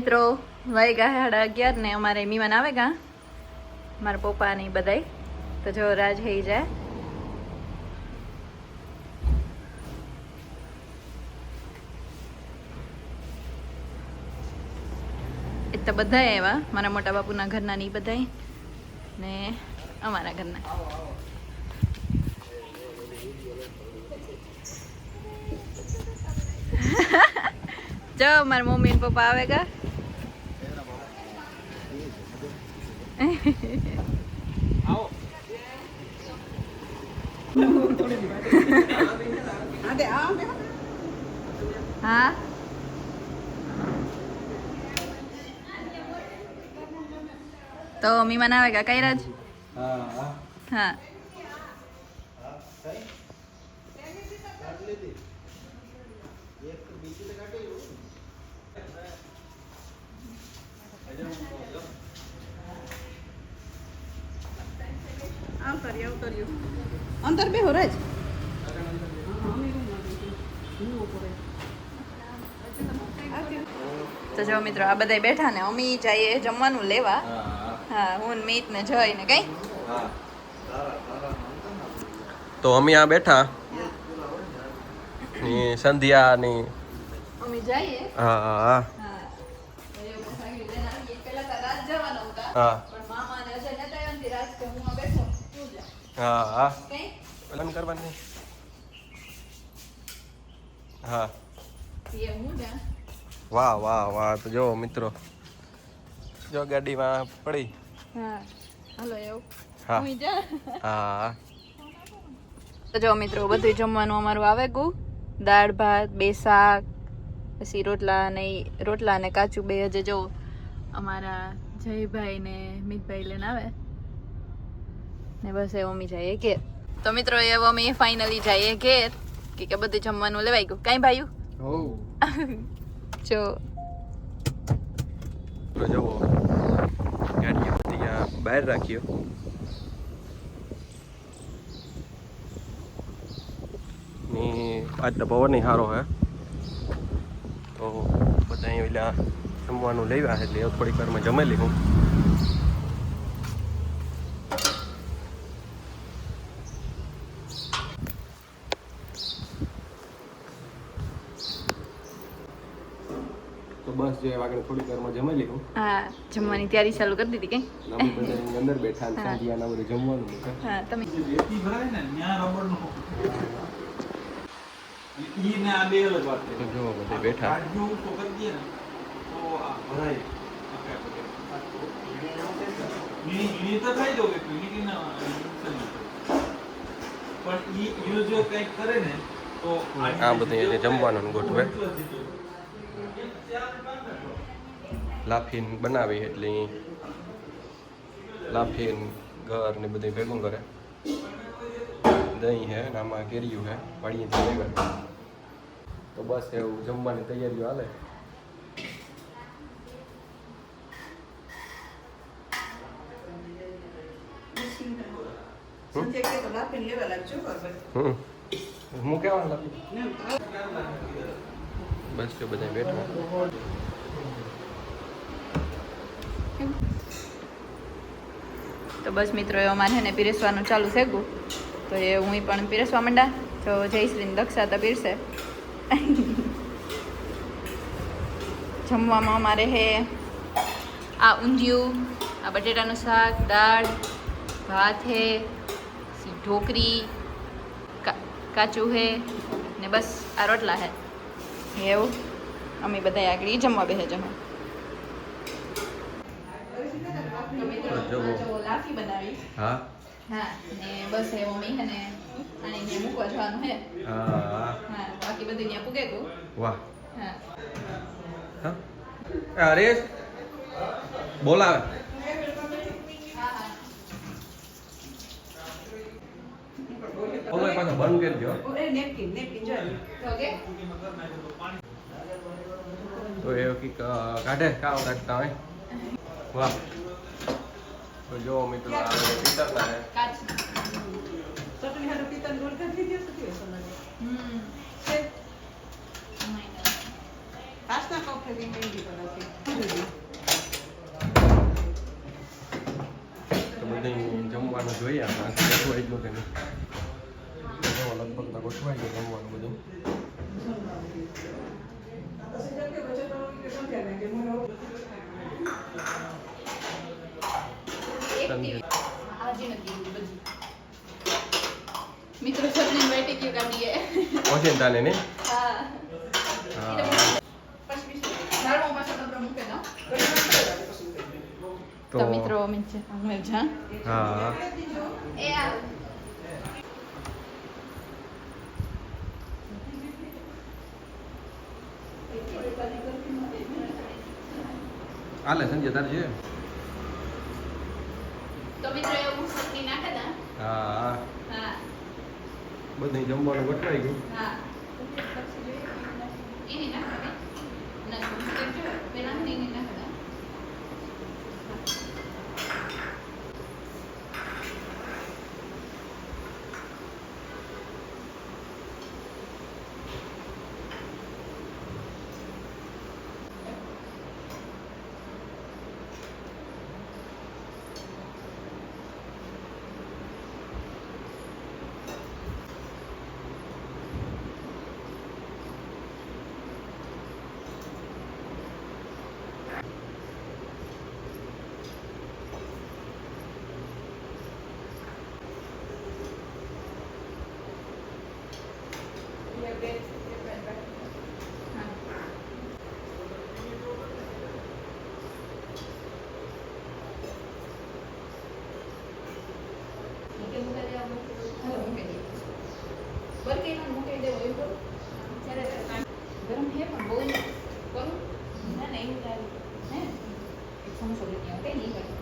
મિત્રો વાગ્યા 11:30 ને અમારે મીમાન આવે ગા મારા પપ્પા ને બધાય તો જો રાજ હઈ જાય એ તો બધા એવા મારા મોટા બાપુના ઘરના ની બધાય ને અમારા ઘરના જો મારા મમ્મી ને પપ્પા આવે ગા હા તો મીમાન આવે ગા કઈ રાજ હા अंदर भी हो रहा है તો જો મિત્રો આ બધા બેઠા ને અમી જઈએ જમવાનું લેવા હા હું મીત ને જઈ ને કઈ તો અમે આ બેઠા ની સંધ્યા ની અમી જઈએ હા હા હા હા હા લગ્ન કરવાની હા વાહ વાહ વાહ તો જો મિત્રો જો ગાડીમાં પડી હા હાલો એવું હા હું જા હા તો જો મિત્રો બધું જમવાનું અમારું આવે ગયું દાળ ભાત બે શાક પછી રોટલા ને કાચું બે હજે જો અમારા જયભાઈ ને મિતભાઈ લઈને આવે ને બસ એ મમ્મી જાય ઘેર તો મિત્રો એ મમ્મી ફાઇનલી જાય ઘેર કે બધું જમવાનું લેવાઈ ગયું કઈ ભાઈયું જો જવો ગાડીઓ ત્યાં બહાર રાખ્યો ને આજ તો પવન સારો હે તો બધા ઓલા જમવાનું લેવા એટલે થોડીક વારમાં જમેલી હું તો બસ જે વાગણે થોડીક વારમાં જમેલી હું હા જમવાની તૈયારી ચાલુ કરી દીધી કઈ અમે બધા અંદર બેઠા ને સાંજિયાના બધું જમવાનું હા તમે રેતી ભરાય ને ન્યા રબરનો ઈ ને આ બે અલગ વાત છે તો જો બધા બેઠા કાઢ્યું તો કરી દે ને તો આ ભરાય ઈ તો થઈ જવું કે ઈ ના પણ ઈ જો કંઈક કરે ને તો આ બધું એટલે જમવાનું ગોઠવે લાફીન બનાવી એટલે લાફીન ઘર ને બધું ભેગું કરે દહીં હે ને આમાં કેરીયું હે પાડીએ ભેગા તો બસ એવું જમવાની તૈયારીઓ હાલે હું કેવા લાગુ બસ તો બધા બેઠા તો બસ મિત્રો એ અમારે છે ને પીરસવાનું ચાલુ થઈ ગયું તો એ હું પણ પીરસવા માંડા તો જયશ્રી ને દક્ષા તો પીરસે જમવામાં અમારે હે આ ઊંધિયું આ બટેટાનું શાક દાળ ભાત હે ઢોકરી કાચું હે ને બસ આ રોટલા હે એવું અમે બધા આગળ જમવા બેસે જમા લાફી બનાવી હા હા ને બસ એ મમ્મી હે ને આને ત્યાં મૂકવા જવાનું હે હા હા બાકી બધું ત્યાં પૂગે ગયું વાહ હા હા અરે બોલાવે ઓલો પાછો બંધ કરી દો તો એ કી કાઢે કામ કાઢતા હોય વાહ તો જો મિત્રો આ પિત્તરના હે ચટણી હારું પિત્તર ગોળ કરી દીધો તો કેવો સમજ તો બધું જમવાનું જોઈએ આપણે ગોઠવાઈ ગયું કે નહીં લગભગ તો ગોઠવાઈ ગયું જમવાનું બધું મિત્રો સબને બેઠી ક્યું કાઢીએ પહોંચે તાને ને હા હા તો મિત્રો અમે જા હા એ આ હાલે સંજય તાર છે તો મિત્રો એવું સબની નાખે દા હા હા બધું જમવાનું ગોઠવાઈ ગયું હા એની નાખે ના પેલા એની નાખે દા ગરમ છે પણ બહુ કરું ના ના એવું લાગે હે એક સમોસો લઈ આવો કઈ નહીં કરે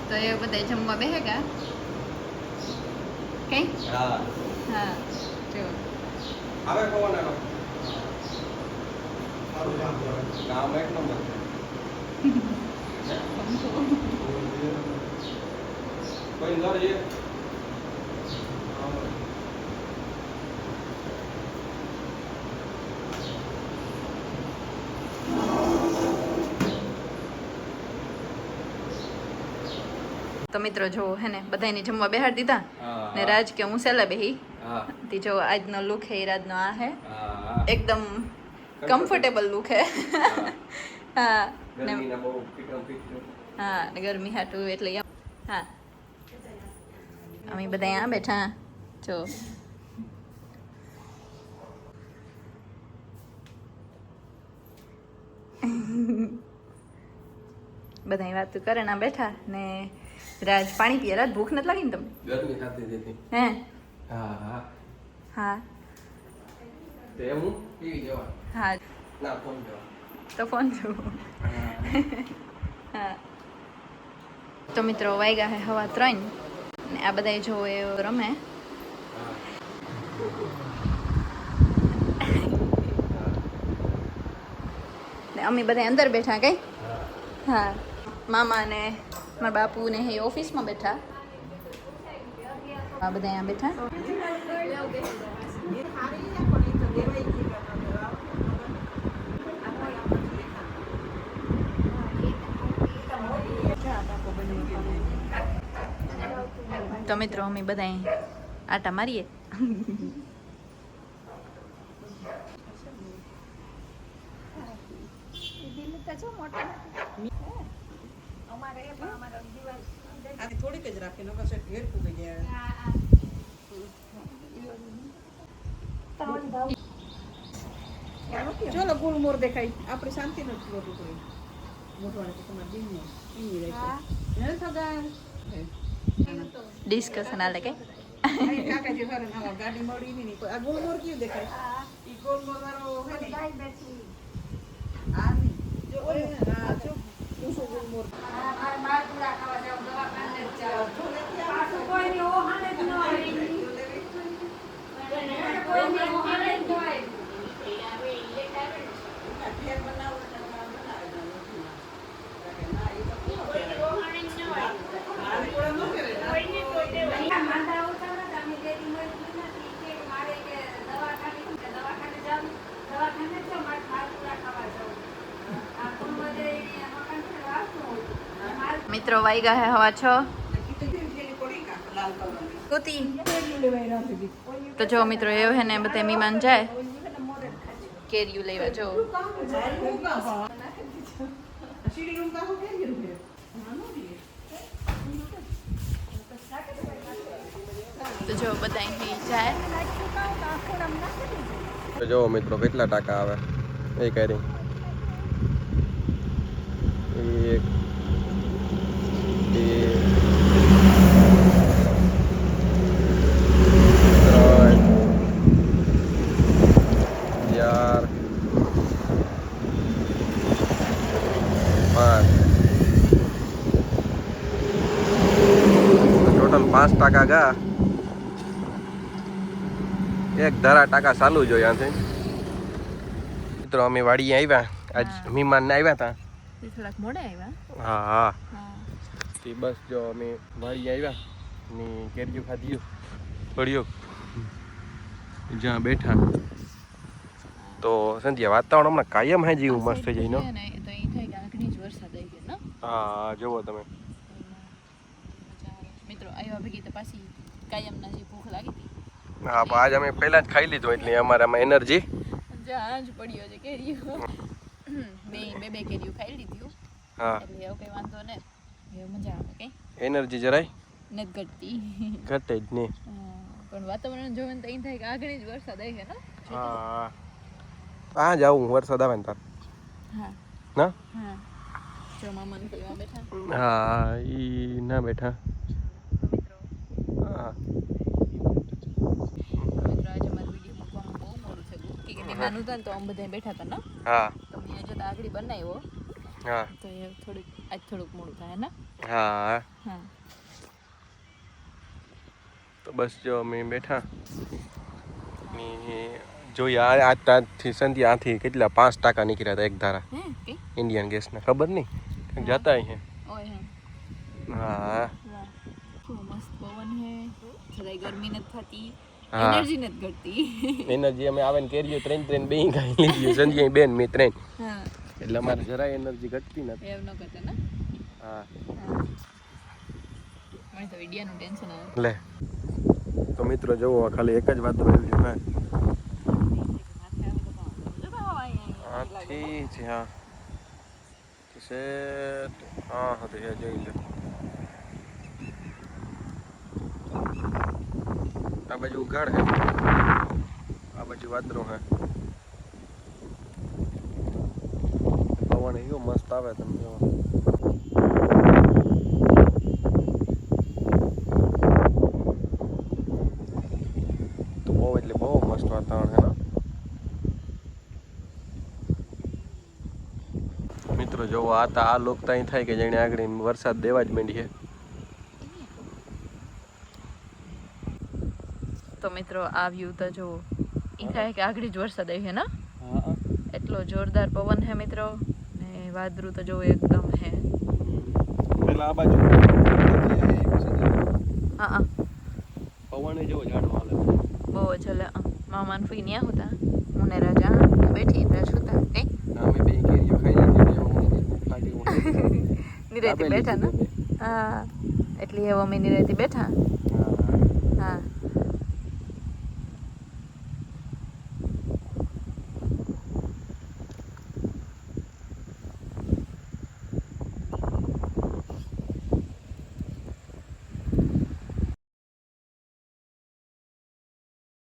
તો એ બધા જમવા બેહે ગયા કઈ હા હા જો આવે કોણ આનો કામ એક નંબર કોઈ નર છે તો મિત્રો જો હે ને બધાને જમવા બેહાડી દીધા ને રાજ કે હું સેલા બેહી હા તી જો આજનો લુક હે રાજનો આ હે હા એકદમ કમ્ફર્ટેબલ લુક હે હા ને ગરમીના બહુ ફિટમ ફિટ હા ને ગરમી હાટું એટલે હા અમે બધા અહીંયા બેઠા જો બધા વાતો કરે ના બેઠા ને રાજ પાણી પીએ રાજ ભૂખ નથી લાગી ને તમને ગરમી ખાતી હતી હે હા હા હા તે હું પીવી જવા હા ના ફોન જવા તો ફોન જો હા તો મિત્રો વાગ્યા હે 3:15 ને આ બધા જો એ રમે ને અમે બધા અંદર બેઠા કઈ હા મામા ને મારા બાપુ ને એ ઓફિસમાં બેઠા આ બધા અહીંયા બેઠા તો મિત્રો અમે બધા આટા મારીએ થોડીક જ રાખે નકર છે ઢેર ફૂગી જાય ચલો ગુલમોર દેખાય આપણે શાંતિ નથી બધું કોઈ મોટવાને તો તમારે દીને ઈ રહે ને સગાયું ડિસ્કશન આલે કે કાકાજી સારું ના ગાડી મળી નહીં કોઈ આ ગોલમોર કેવું દેખાય ઈ ગોલમોર વાળો હે ને આ નહીં જો ઓય આ જો ઉસો ગોલમોર મિત્રો વાગ્યા હે 6:06 તો જો મિત્રો એવું હે ને બધે મહેમાન જાય કેરીયું લેવા જો તો જો બધા અહીંથી જાય તો જો મિત્રો કેટલા ટાકા આવે એ કેરી 1 5 ટાકા ગા એક ધરા ટાકા ચાલુ જો ત્યાંથી મિત્રો અમે વાડીએ આવ્યા આજ મહેમાન ને આવ્યા હતા થોડાક મોડા આવ્યા હા તે બસ જો અમે વાડીએ આવ્યા ને કેરીયું ખાધ્યું પડ્યું જ્યાં બેઠા તો સંધ્યા વાતાવરણ હમણાં કાયમ હે જેવું મસ્ત થઈ જાય તો એ થાય કે આખરી જ વરસાદ આવી ગયો ને હા જોવો તમે મિત્રો આવ્યા ભેગી તો પાછી કાયમના જે ભૂખ લાગી હતી હા પણ આજ અમે પહેલા જ ખાઈ લીધું એટલે અમારામાં એનર્જી જાજ પડ્યો છે કેરીઓ બે કેરીઓ ખાઈ લીધી હા એટલે એવું કઈ વાંધો ને એ મજા આવે કઈ એનર્જી જરાય નથી ઘટતી ઘટે જ નહીં પણ વાતાવરણ જોવે તો એ થાય કે આગળ જ વરસાદ આવી ગયો ને હા આ જાઉં વરસાદ આવે ને તાર હા ના હા જો મામા ને કહેવા બેઠા હા ઈ ના બેઠા મિત્રો હા આજે મારો વિડીયો મૂકવામાં બહુ મોડું થયું કે મહેમાન હતા ને તો આમ બધા બેઠા હતા ને હા તો મેં જતા આગળ બનાવ્યો હા તો એ થોડુંક મોડું થાય ને હા હા તો બસ જો અમે બેઠા ને જોઈએ આજ તાજથી સંધ્યા આથી કેટલા 5 ટાકા નીકળ્યા હતા એક ધારા હે કે ઇન્ડિયન ગેસના ખબર નહીં કંઈક જતા અહીં ઓય હે હા વાહ ખૂબ મસ્ત પવન હે જરાય ગરમી નથી થતી હા. એનર્જી નથી ઘટતી એનર્જી અમે આવે ને કેરીઓ 3 બે ખાઈ લીધી સંધ્યા બેન મેં 3 હા એટલે અમારે જરાય એનર્જી ઘટતી નથી એવું ન કરતા ને હા મને તો વિડિયાનું ટેન્શન આવે લે તો મિત્રો જોવો ખાલી એક જ વાત રહ્યું છે હા ઠીક છે હા સેટ હા હા તો જોઈ લો આ બાજુ ઉઘાડ હે આ બાજુ વાદરો હે પવન એવું મસ્ત આવે તમે જો તો બહુ એટલે બહુ મસ્ત વાતાવરણ હે ને મિત્રો જોવો આ લોક ત્યાં થાય કે જેને આગળ વરસાદ દેવા જ માંડી છે તો મિત્રો આ વ્યૂ તો જો એ થાય કે આગળ જ વરસાદ આવી હે ને હા એટલો જોરદાર પવન હે મિત્રો ને વાદળું તો જો એકદમ હે પેલા આ બાજુ હા પવન જેવો ઝાડવા હાલે બહુ જ હલે મામાન ફઈ ન્યા હતા મુને રાજા બેઠી રાજ હતા કઈ અમે બે કેરીઓ ખાઈ લીધી નિરેતી બેઠા ને હા એટલે હવે અમે નિરેતી બેઠા